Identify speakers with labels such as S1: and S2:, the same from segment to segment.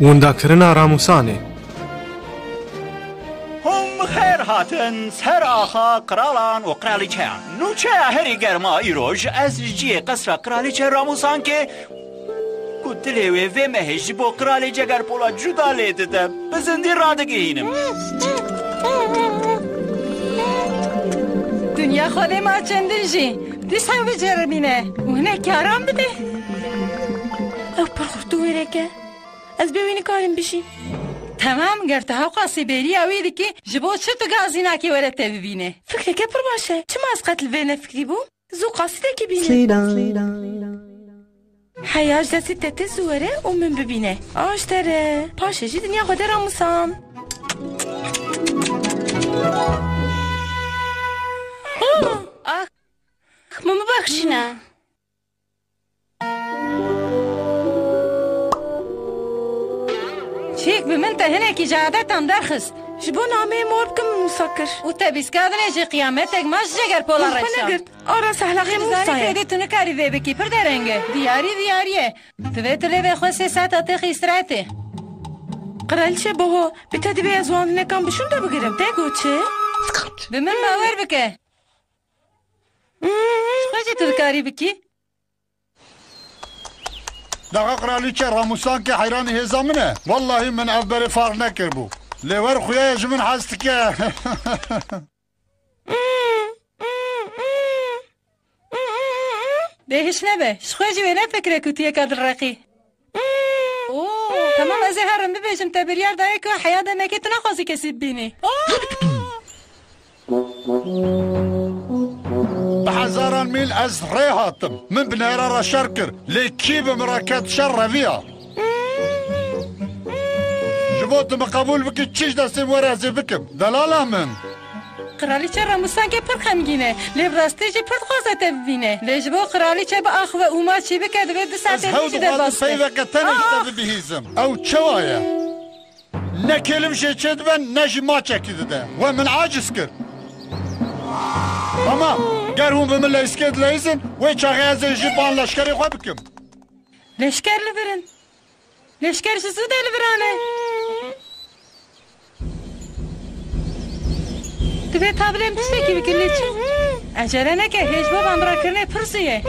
S1: ونداکردنا ڕاموسانێ.
S2: هم خير هاتن سر آخا قرالان و قرالی چیان نو چه هری گرما ایروژ از جی قصر قرالی چه راموسان که کتلوی و مهش با قرالی جگر پولا جدا لیده بزندی رادگینم
S3: دنیا خواده ما چندن جی دیس هم بجربینه و هنه کارم بده
S4: او پرخورتو ویرکه از ببینی کارم بشی
S3: تمام گرته ها قاسی بری اویدی که جبو چه تو گازی ناکی ورته ببینه
S4: فکر که پر باشه چه ما از قتل وینه فکری بو زو قاسی که بینه حیاج دستی تته زوره و من ببینه آشتره پاشه جی دنیا خود راموسان
S5: آخ ماما بخشینه
S3: چیک به من تهنه کی جادتم درخست
S4: جبو نامه مور بکم مسکر
S3: و تبیس کردنه جی قیامتک ماش جگر پولا رشم
S4: آره سهلاقی موسایه
S3: زانی فیدی تو نکاری وی بکی پر درنگه دیاریه دوی تلی وی خواه 3 ساعت آتیخ استراحته
S4: قرالچه بابا بیتا دی بی از وان نکم بشون دا بگیرم تگو چه؟
S3: به من باور بکه خوشی تو دکاری بکی؟
S6: دقا قرالیچه راموسان که حیران هزامنه والله من اول فرق نکر بو لیور خویا جمن حست که
S3: بهش نبه شخوشی وی نفکره کتیه کدر رقی تمام از هرم ببیشم تبریار داره که حیاده مکی تو نخواستی کسی بینی
S6: بحزاران میل از ری هاتم من بنیره را شر کر لیکی بمراکت شر رویا جبوتم قبول بکی چیش دستیم ورازی بکم دلالا من
S3: قرالیچه راموسان که پر خمگینه لیب راسته جی پر خواسته ببینه لیجبو قرالیچه با آخ و اوما چی بکرد و 2 ساعت دیجی در باسته
S6: از هود غاز پیوه کتنه بهیزم او چوایا نکلم شی چد بن نجی ما چکیده ده و من عاجز کرد اما گر هم به من لیسکد لیزن و چاقی از جیبان لشکری خواه بکم
S3: لشکر لبرن لشکر چه زوده لبرانه تو به تابلیم پسی که بکنی چی؟ عجله نکه هیچ باب امرا کرنه پرسیه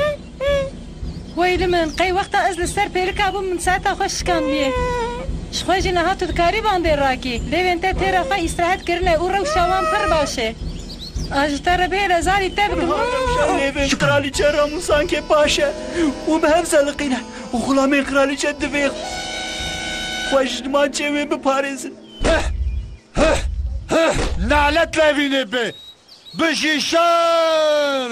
S3: ویلی من قی وقتا از لسر پیرکا بو من ساعتا خوش کن بیه شخوشی نها تو دکاری بانده راکی لیوین تا تیرا خواه استراحت کرنه او رو شوان پر باشه آجتر به رزاری تبکم
S2: لیوین قرالیچه راموسان که باشه و به هم زلقینه و غلامی قرالیچه دوی خوش ما چه بپارزن
S6: لعنت لوینه به بشیشار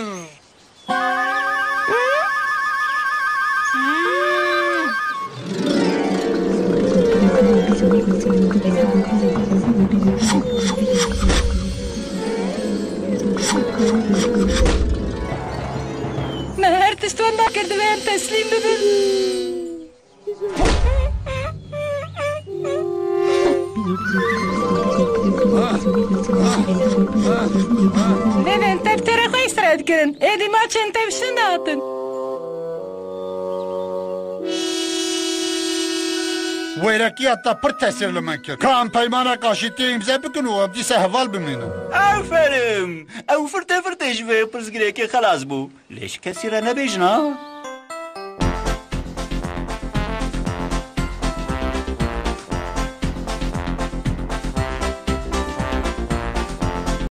S3: من هر تستوان نکرده بهم تسلیم ببین نه تر خواه استراحت کرن ایدی ما چند تبشن داتن
S6: ویرکی حتی پر تاثیر لمن کرد که هم پیمانه کاشیتی امزه بکن و ابدی سهوال بمینم
S2: آفرم او فرته جوه پرزگیره که خلاص بو لیش کسی را نبیجنا